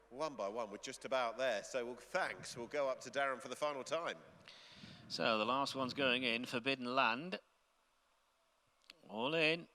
one by one. We're just about there. So thanks. We'll go up to Darren for the final time. So the last one's going in, Forbidden Land. All in.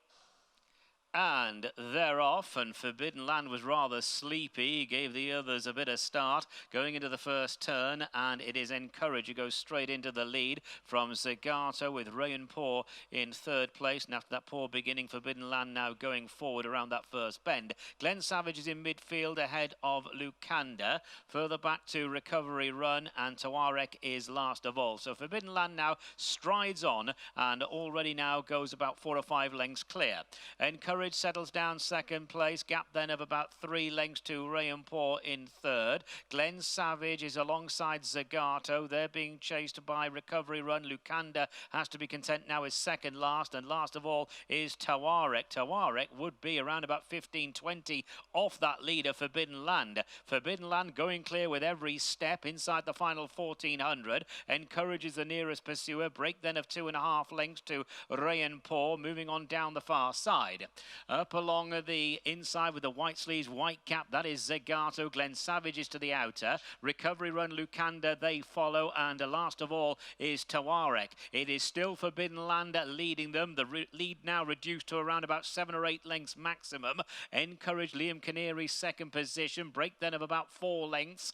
And they're off, and Forbidden Land was rather sleepy. He gave the others a bit of start going into the first turn, and it is Encourage who goes straight into the lead from Zagato with Rayan Poor in third place. And after that poor beginning, Forbidden Land now going forward around that first bend. Glen Savage is in midfield ahead of Lucanda. Further back to Recovery Run, and Tawarek is last of all. So Forbidden Land now strides on and already now goes about 4 or 5 lengths clear. Encourage settles down second place, gap then of about 3 lengths to Rayan Poor in third. Glen Savage is alongside Zagato. They're being chased by Recovery Run. Lucanda has to be content now as second last, and last of all is Tawarek. Tawarek would be around about 15-20 off that leader, Forbidden Land. Forbidden Land going clear with every step inside the final 1400. Encourage is the nearest pursuer. Break then of 2.5 lengths to Rayan Poor, moving on down the far side. Up along the inside with the white sleeves, white cap, that is Zagato. Glen Savage is to the outer. Recovery Run, Lucanda, they follow. And last of all is Tawarek. It is still Forbidden Land leading them. The lead now reduced to around about 7 or 8 lengths maximum. Encourage, Liam Canary, second position. Break then of about 4 lengths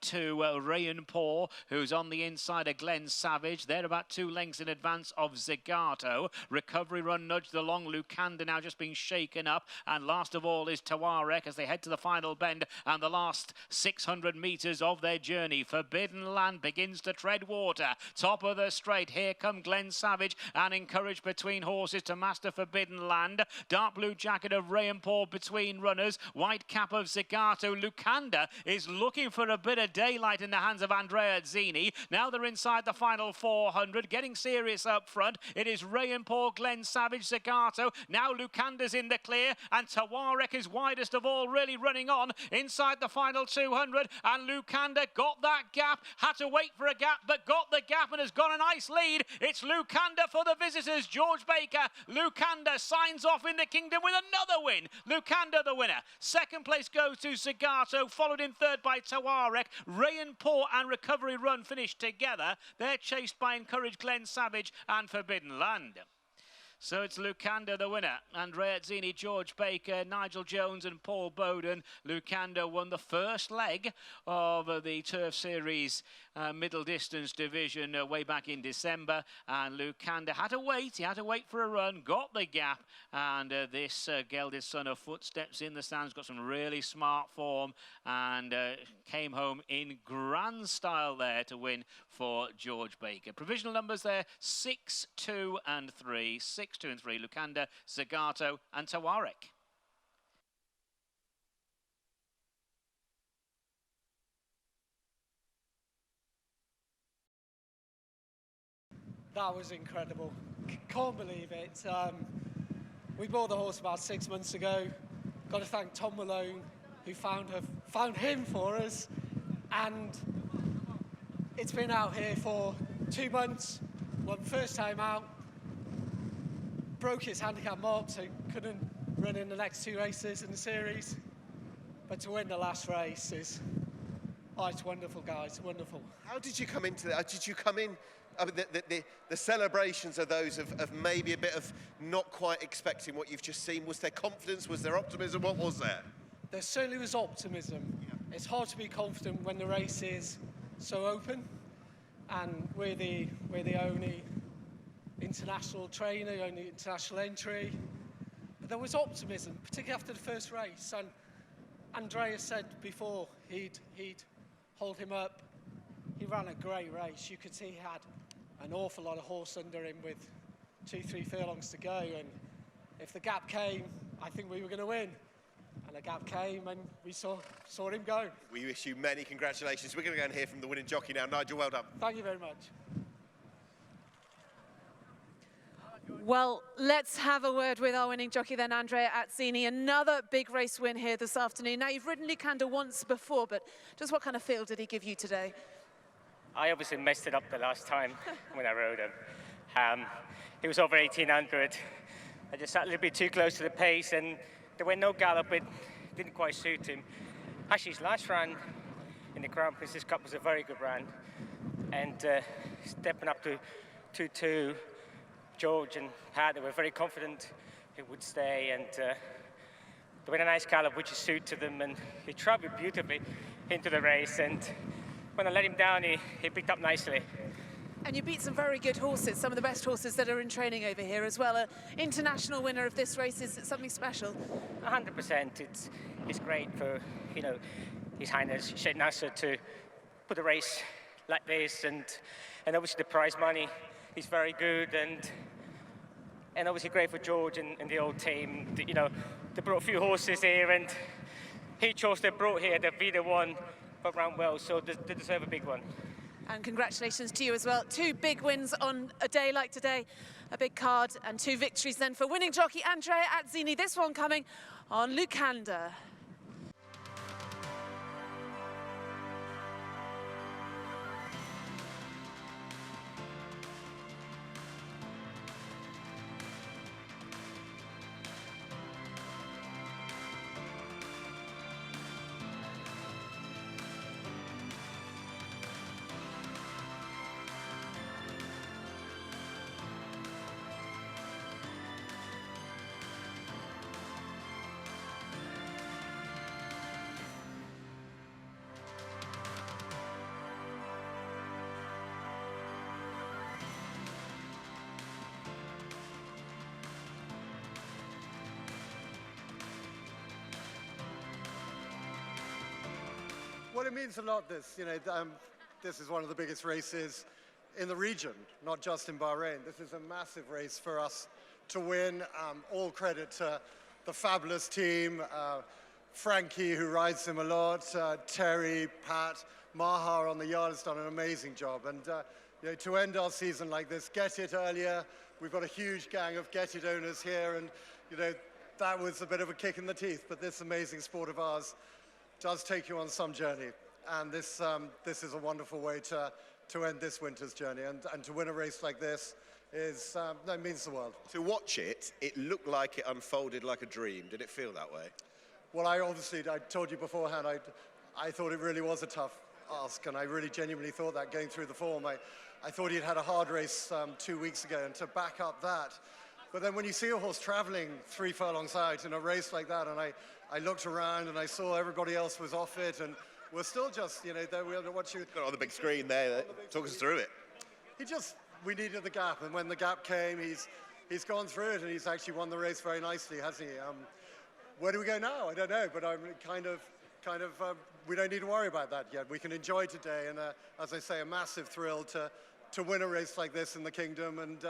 to Rayan Poor, who's on the inside of Glen Savage. They're about 2 lengths in advance of Zagato. Recovery Run nudged along. Lucanda now just being shaken up, and last of all is Tawarek as they head to the final bend and the last 600 metres of their journey. Forbidden Land begins to tread water. Top of the straight, here come Glen Savage and Encourage between horses to master Forbidden Land. Dark blue jacket of Rayan Poor between runners. White cap of Zagato. Lucanda is looking for a bit of daylight in the hands of Andrea Zini. Now they're inside the final 400, getting serious up front. It is Rayan Poor, Glen Savage, Zagato. Now Lucanda's in the clear, and Tawarek is widest of all, really running on inside the final 200, and Lucanda got that gap, had to wait for a gap, but got the gap and has got a nice lead. It's Lucanda for the visitors. George Baker, Lucanda signs off in the Kingdom with another win. Lucanda the winner. Second place goes to Zagato, followed in third by Tawarek. Rayan Poor and Recovery Run finished together. They're chased by Encourage, Glen Savage and Forbidden Land. So it's Lucanda the winner. Andrea Zini, George Baker, Nigel Jones and Paul Bowden. Lucanda won the first leg of the Turf Series middle distance division way back in December. And Lucanda had to wait. He had to wait for a run, got the gap. And this gelded son of Footsteps in the stands got some really smart form and came home in grand style there to win for George Baker. Provisional numbers there, 6, 2 and 3. 6, 2 and 3, Lucanda, Zagato and Tawarek. That was incredible. Can't believe it. We bought the horse about 6 months ago. Got to thank Tom Malone, who found him for us. And it's been out here for 2 months. Won first time out. Broke his handicap mark, so couldn't run in the next 2 races in the series. But to win the last race is, oh, it's wonderful, guys, wonderful. How did you come into that? Did you come in? I mean, the celebrations are those of maybe a bit of not quite expecting what you've just seen. Was there confidence? Was there optimism? What was there? There certainly was optimism. Yeah. It's hard to be confident when the race is so open, and we're the only international trainer, only international entry. But there was optimism, particularly after the first race. And Andrea said before he'd hold him up. He ran a great race. You could see he had an awful lot of horse under him with 2-3 furlongs to go. And if the gap came, I think we were going to win. And the gap came and we saw him go. We wish you many congratulations. We're going to go and hear from the winning jockey now. Nigel, well done. Thank you very much. Well, let's have a word with our winning jockey then, Andrea Atzini. Another big race win here this afternoon. Now, you've ridden Lucanda once before, but just what kind of feel did he give you today? I obviously messed it up the last time when I rode him. He was over 1800. I just sat a little bit too close to the pace, and there were no gallop. It didn't quite suit him. Actually, his last run in the Crown Princess Cup was a very good run. And stepping up to 2-2, George and Pat, they were very confident he would stay. And they went a nice gallop, which is suited to them. And he travelled beautifully into the race. And when I let him down, he picked up nicely. And you beat some very good horses, some of the best horses that are in training over here as well. An international winner of this race is something special. 100%. It's great for, you know, His Highness Sheikh Nasser to put a race like this, and obviously the prize money is very good, and obviously great for George and the old team. You know, they brought a few horses here, and each horse they brought here, they've either won but ran well, so they deserve a big one. And congratulations to you as well. 2 big wins on a day like today, a big card, and 2 victories then for winning jockey Andrea Azzini. This one coming on Lucanda. Well, it means a lot, this. You know, this is one of the biggest races in the region, not just in Bahrain. This is a massive race for us to win. All credit to the fabulous team, Frankie, who rides him a lot, Terry, Pat, Maha on the yard has done an amazing job. And you know, to end our season like this, Get It earlier, we've got a huge gang of Get It owners here, and you know, that was a bit of a kick in the teeth, but this amazing sport of ours does take you on some journey, and this is a wonderful way to end this winter's journey, and to win a race like this is that means the world. To watch it, it looked like it unfolded like a dream. Did it feel that way? Well, I told you beforehand, I thought it really was a tough ask, and I really genuinely thought that going through the form. I thought he'd had a hard race 2 weeks ago, and to back up that. But then when you see a horse traveling 3 furlongs out in a race like that, and I looked around and I saw everybody else was off it, and we're still just, you know, there we are watching. Got it on the big screen there. Talk us through it. We needed the gap, and when the gap came, he's gone through it, and he's actually won the race very nicely, hasn't he? Where do we go now? I don't know, but I'm kind of, we don't need to worry about that yet. We can enjoy today, and as I say, a massive thrill to win a race like this in the Kingdom, and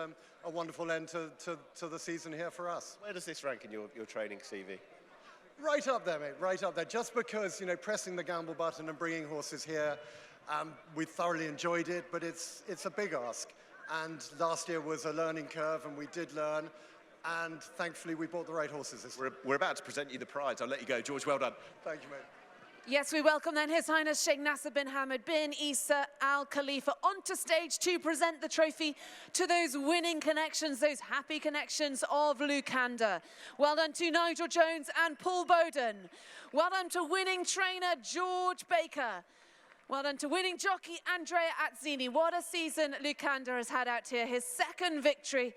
a wonderful end to the season here for us. Where does this rank in your training CV? Right up there, mate, right up there. Just because, you know, pressing the gamble button and bringing horses here, we thoroughly enjoyed it, but it's a big ask. And last year was a learning curve, and we did learn, and thankfully we bought the right horses this year. We're about to present you the prize. I'll let you go. George, well done. Thank you, mate. Yes, we welcome then His Highness Sheikh Nasser bin Hamad bin Isa Al Khalifa onto stage to present the trophy to those winning connections, those happy connections of Lucanda. Well done to Nigel Jones and Paul Bowden. Well done to winning trainer George Baker. Well done to winning jockey Andrea Azzini. What a season Lucanda has had out here. His 2nd victory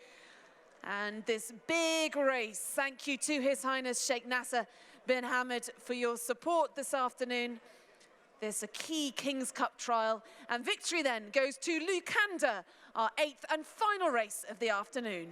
and this big race. Thank you to His Highness Sheikh Nasser bin Hamad for your support this afternoon. There's a key King's Cup trial, and victory then goes to Lucanda, our 8th and final race of the afternoon.